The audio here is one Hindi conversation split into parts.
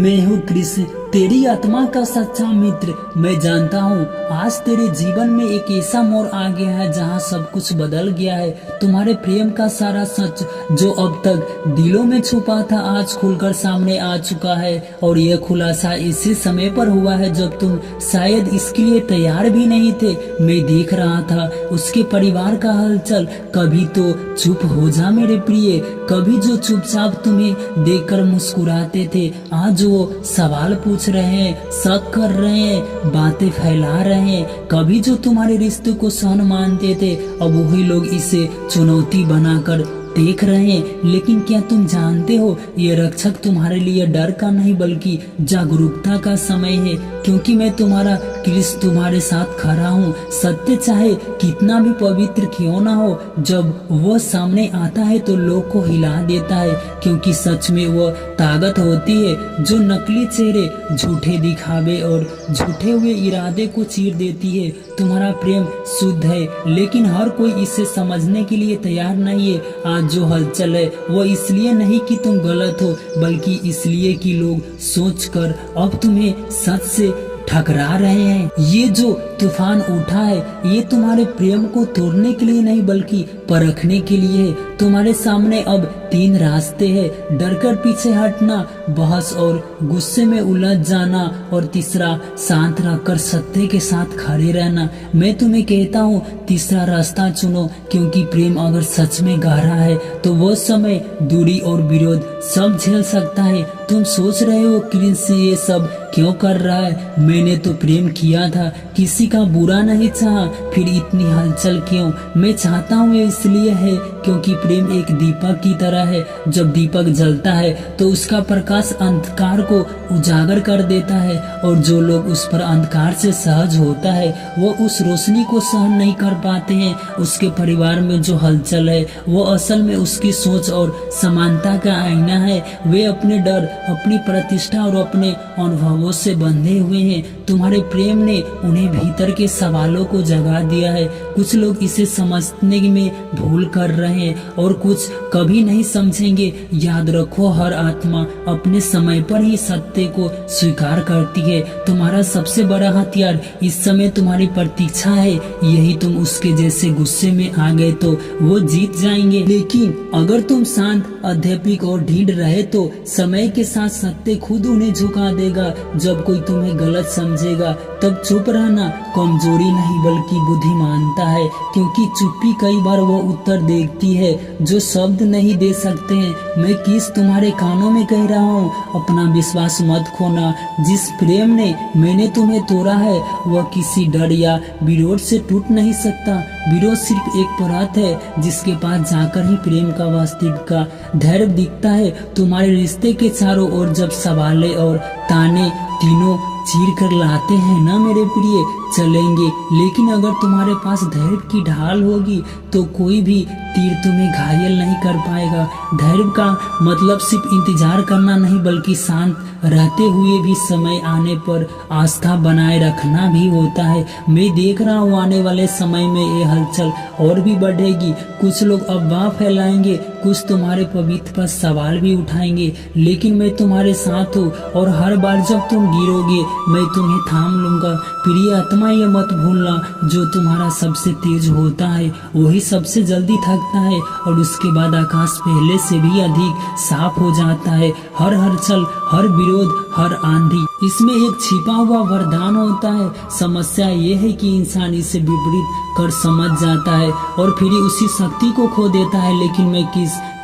मैं हूँ कृष्ण, तेरी आत्मा का सच्चा मित्र। मैं जानता हूँ आज तेरे जीवन में एक ऐसा मोड़ आ गया है जहाँ सब कुछ बदल गया है। तुम्हारे प्रेम का सारा सच जो अब तक दिलों में छुपा था आज खुलकर सामने आ चुका है। और यह खुलासा इसी समय पर हुआ है जब तुम शायद इसके लिए तैयार भी नहीं थे। मैं देख रहा था उसके परिवार का हलचल। कभी तो चुप हो जा मेरे प्रिय, कभी जो चुपचाप तुम्हें देखकर मुस्कुराते थे, आज वो सवाल पूछ रहे हैं, शक कर रहे हैं, बातें फैला रहे हैं। कभी जो तुम्हारे रिश्ते को सहन मानते थे, अब वही लोग इसे चुनौती बनाकर देख रहे हैं। लेकिन क्या तुम जानते हो, ये रक्षक तुम्हारे लिए डर का नहीं बल्कि जागरूकता का समय है। क्योंकि मैं तुम्हारा कृष्ण तुम्हारे साथ खड़ा हूँ। सत्य चाहे कितना भी पवित्र क्यों ना हो, जब वो सामने आता है तो लोग को हिला देता है। क्योंकि सच में वो ताकत होती है जो नकली चेहरे, झूठे दिखावे और झूठे हुए इरादे को चीर देती है। तुम्हारा प्रेम शुद्ध है, लेकिन हर कोई इसे समझने के लिए तैयार नहीं है। आज जो हलचल है वो इसलिए नहीं कि तुम गलत हो, बल्कि इसलिए कि लोग सोचकर अब तुम्हें सच से ठकरा रहे हैं। ये जो तूफान उठा है ये तुम्हारे प्रेम को तोड़ने के लिए नहीं बल्कि परखने के लिए है। तुम्हारे सामने अब 3 रास्ते हैं, डरकर पीछे हटना, बहस और गुस्से में उलझ जाना, और तीसरा शांत रहकर सत्य के साथ खड़े रहना। मैं तुम्हें कहता हूँ तीसरा रास्ता चुनो, क्योंकि प्रेम अगर सच में गहरा है तो वो समय, दूरी और विरोध सब झेल सकता है। तुम सोच रहे हो कृष्ण ये सब क्यों कर रहा है? मैंने तो प्रेम किया था, किसी का बुरा नहीं चाहा, फिर इतनी हलचल क्यों? मैं चाहता हूँ ये इसलिए है क्योंकि प्रेम एक दीपक की तरह है। जब दीपक जलता है तो उसका प्रकाश अंधकार को उजागर कर देता है, और जो लोग उस पर अंधकार से सहज होता है वो उस रोशनी को सहन नहीं कर पाते हैं। उसके परिवार में जो हलचल है वो असल में उसकी सोच और समानता का आईना है। वे अपने डर, अपनी प्रतिष्ठा और अपने अनुभवों से बंधे हुए हैं। तुम्हारे प्रेम ने उन्हें भीतर के सवालों को जगा दिया है। कुछ लोग इसे समझने में भूल कर रहे हैं और कुछ कभी नहीं समझेंगे। याद रखो, हर आत्मा अपने समय पर ही सत्य को स्वीकार करती है। तुम्हारा सबसे बड़ा हथियार इस समय तुम्हारी प्रतीक्षा है। यही तुम उसके जैसे गुस्से में आ गए तो वो जीत जाएंगे, लेकिन अगर तुम शांत, अध्यात्मिक और ढीठ रहे तो समय के साथ सत्य खुद उन्हें झुका देगा। जब कोई तुम्हें गलत समझेगा तब चुप रहना कमजोरी नहीं बल्कि बुद्धिमानता है, क्योंकि चुप्पी कई बार वो उत्तर देती है जो शब्द नहीं दे सकते हैं। मैं किस तुम्हारे कानों में कह रहा हूँ, अपना विश्वास मत खोना। जिस प्रेम ने मैंने तुम्हें तोड़ा है वह किसी डर या विरोध से टूट नहीं सकता। विरोध सिर्फ एक परत है जिसके पास जाकर ही प्रेम का वास्तविक का धैर्य दिखता है। तुम्हारे रिश्ते के चारों ओर जब सवाले और ताने तीनों चीर कर लाते हैं ना मेरे प्रिय, चलेंगे, लेकिन अगर तुम्हारे पास धैर्य की ढाल होगी तो कोई भी तीर तुम्हें घायल नहीं कर पाएगा। धैर्य का मतलब सिर्फ इंतजार करना नहीं बल्कि शांत रहते हुए भी समय आने पर आस्था बनाए रखना भी होता है। मैं देख रहा हूँ आने वाले समय में ये हलचल और भी बढ़ेगी। कुछ लोग अफवाह फैलाएंगे, कुछ तुम्हारे पवित्र पर सवाल भी उठाएंगे, लेकिन मैं तुम्हारे साथ हूँ और हर बार जब तुम गिरोगे मैं तुम्हें थाम लूंगा। प्रिय आत्मा, ये मत भूलना, जो तुम्हारा सबसे तेज होता है वही सबसे जल्दी थकता है, और उसके बाद आकाश पहले से भी अधिक साफ हो जाता है। हर हलचल, हर विरोध, हर आंधी, इसमें एक छिपा हुआ वरदान होता है। समस्या ये है कि इंसान इसे विपरीत कर समझ जाता है और फिर उसी शक्ति को खो देता है। लेकिन मैं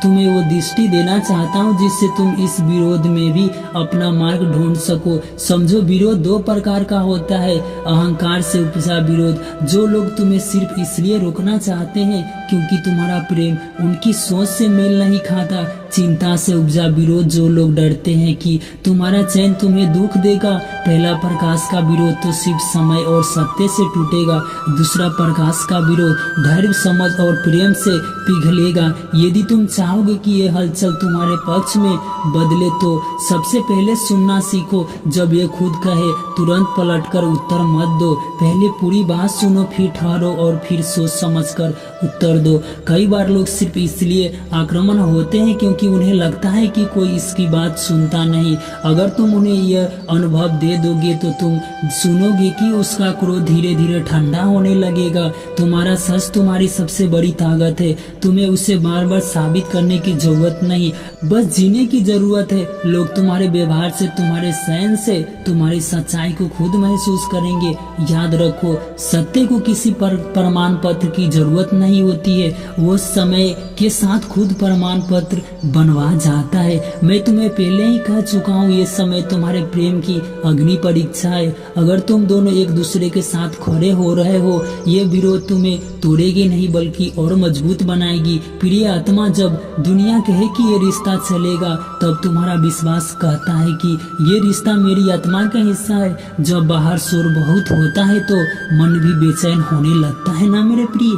तुम्हें वो दृष्टि देना चाहता हूँ जिससे तुम इस विरोध में भी अपना मार्ग ढूंढ सको। समझो, विरोध 2 प्रकार का होता है। अहंकार से उपजा विरोध, जो लोग तुम्हें सिर्फ इसलिए रोकना चाहते हैं क्योंकि तुम्हारा प्रेम उनकी सोच से मेल नहीं खाता। चिंता से उपजा विरोध, जो लोग डरते हैं कि तुम्हारा चैन तुम्हें दुख देगा। पहला प्रकाश का विरोध तो सिर्फ समय और सत्य से टूटेगा। दूसरा प्रकाश का विरोध धैर्य, समझ और प्रेम से पिघलेगा। यदि तुम चाहोगे कि ये हलचल तुम्हारे पक्ष में बदले तो सबसे पहले सुनना सीखो। जब ये खुद कहे तुरंत पलटकर उत्तर मत दो। पहले पूरी बात सुनो, फिर ठहरो और फिर सोच समझकर उत्तर दो। कई बार लोग सिर्फ इसलिए आक्रामक होते हैं क्योंकि क्योंकि उन्हें लगता है कि कोई इसकी बात सुनता नहीं। अगर तुम उन्हें यह अनुभव दे दोगे तो तुम सुनोगे कि उसका क्रोध धीरे धीरे ठंडा होने लगेगा। तुम्हारा सच तुम्हारी सबसे बड़ी ताकत है। तुम्हें उसे बार बार साबित करने की जरूरत नहीं, बस जीने की जरूरत है। लोग तुम्हारे व्यवहार से, तुम्हारे सहन से, तुम्हारी सच्चाई को खुद महसूस करेंगे। याद रखो, सत्य को किसी प्रमाण पत्र की जरूरत नहीं होती है, वो समय के साथ खुद प्रमाण पत्र बनवा जाता है। मैं तुम्हें पहले ही कह चुका हूँ, ये समय तुम्हारे प्रेम की अग्नि परीक्षा है। अगर तुम दोनों एक दूसरे के साथ खड़े हो रहे हो, ये विरोध तुम्हें तोड़ेगी नहीं बल्कि और मजबूत बनाएगी। प्रिय आत्मा, जब दुनिया कहे कि ये रिश्ता चलेगा, तब तुम्हारा विश्वास कहता है कि ये रिश्ता मेरी आत्मा का हिस्सा है। जब बाहर शोर बहुत होता है तो मन भी बेचैन होने लगता है ना मेरे प्रिय।